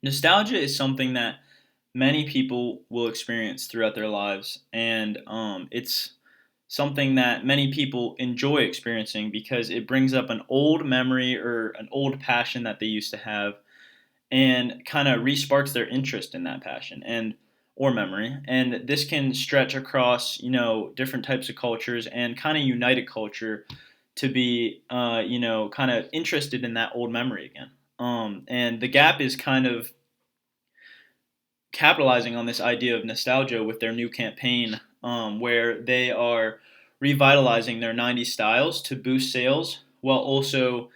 Nostalgia is something that many people will experience throughout their lives, and it's something that many people enjoy experiencing because it brings up an old memory or an old passion that they used to have, and kind of resparks their interest in that passion and or memory. And this can stretch across different types of cultures and kind of unite a culture to be kind of interested in that old memory again. And the Gap is kind of capitalizing on this idea of nostalgia with their new campaign, where they are revitalizing their 90s styles to boost sales while also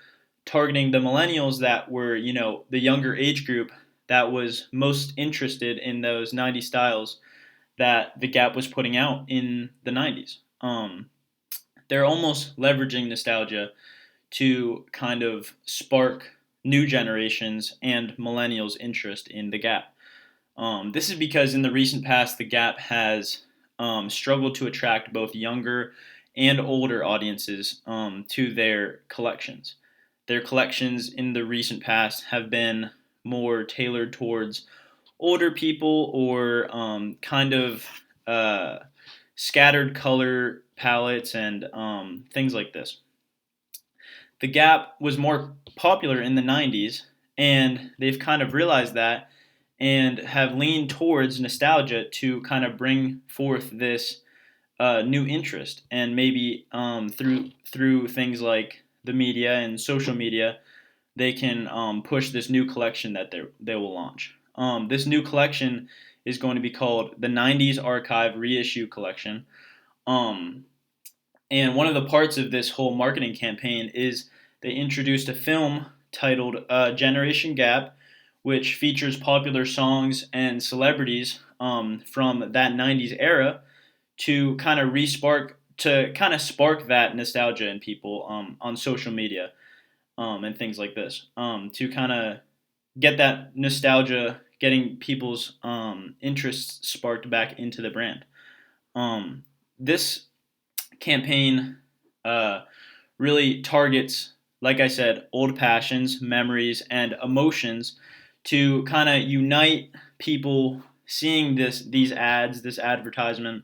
targeting the millennials that were, the younger age group that was most interested in those 90s styles that the Gap was putting out in the 90s. They're almost leveraging nostalgia to kind of spark new generations and millennials' interest in the Gap. This is because in the recent past, the Gap has struggled to attract both younger and older audiences to their collections. Their collections in the recent past have been more tailored towards older people or kind of uh, scattered color palettes and things like this. The Gap was more popular in the 90s, and they've kind of realized that and have leaned towards nostalgia to kind of bring forth this new interest, and maybe through things like the media and social media, they can push this new collection that they will launch. This new collection is going to be called the 90s Archive Reissue Collection. Um, and one of the parts of this whole marketing campaign is they introduced a film titled Generation Gap, which features popular songs and celebrities from that 90s era to kind of spark that nostalgia in people on social media and things like this, to kind of get that nostalgia, getting people's interests sparked back into the brand. This campaign uh, really targets, like I said, old passions, memories, and emotions to kind of unite people seeing these ads, this advertisement,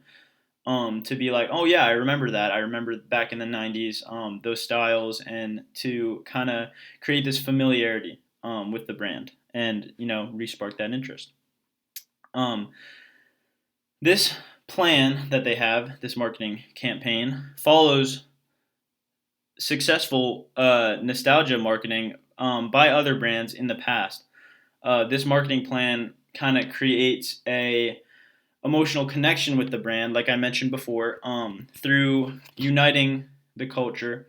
to be like, oh yeah, I remember that. I remember back in the 90s, those styles, and to kind of create this familiarity with the brand and, respark that interest. Um, this plan that they have, this marketing campaign, follows successful nostalgia marketing by other brands in the past. This marketing plan kind of creates a emotional connection with the brand, like I mentioned before, through uniting the culture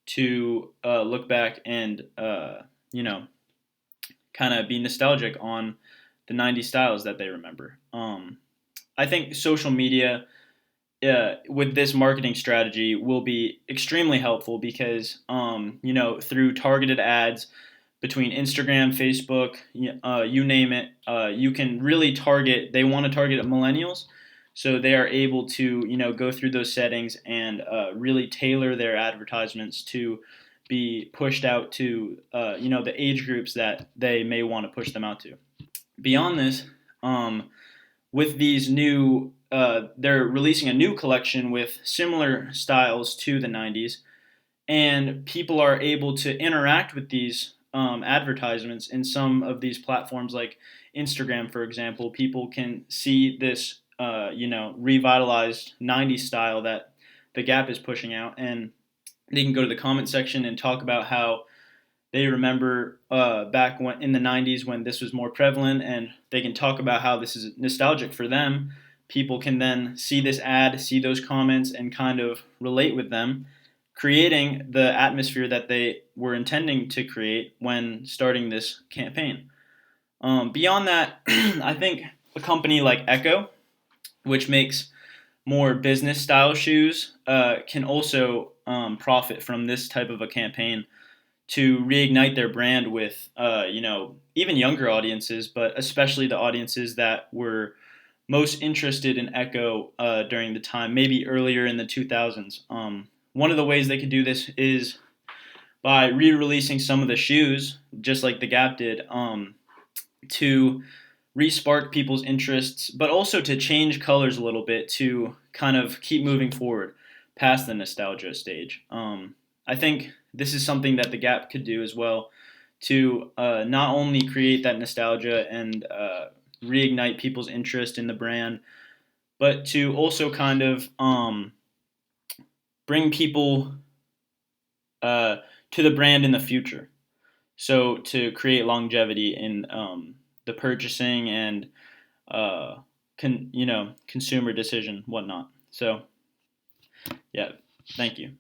to look back and you know kind of be nostalgic on the 90s styles that they remember. I think social media with this marketing strategy will be extremely helpful because through targeted ads between Instagram, Facebook, you name it, you can really target. They want to target millennials, so they are able to go through those settings and really tailor their advertisements to be pushed out to the age groups that they may want to push them out to. Beyond this, with these new, they're releasing a new collection with similar styles to the 90s, and people are able to interact with these advertisements in some of these platforms like Instagram, for example. People can see this revitalized 90s style that the Gap is pushing out, and they can go to the comment section and talk about how they remember back when in the 90s when this was more prevalent, and they can talk about how this is nostalgic for them. People can then see this ad, see those comments, and kind of relate with them, creating the atmosphere that they were intending to create when starting this campaign. Beyond that, I think a company like Echo, which makes more business style shoes, can also profit from this type of a campaign to reignite their brand with, even younger audiences, but especially the audiences that were most interested in Echo during the time, maybe earlier in the 2000s. One of the ways they could do this is by re-releasing some of the shoes, just like the Gap did, to re-spark people's interests, but also to change colors a little bit to kind of keep moving forward past the nostalgia stage. I think this is something that the Gap could do as well to not only create that nostalgia and reignite people's interest in the brand, but to also kind of bring people uh, to the brand in the future. So to create longevity in the purchasing and consumer decision whatnot. So yeah, thank you.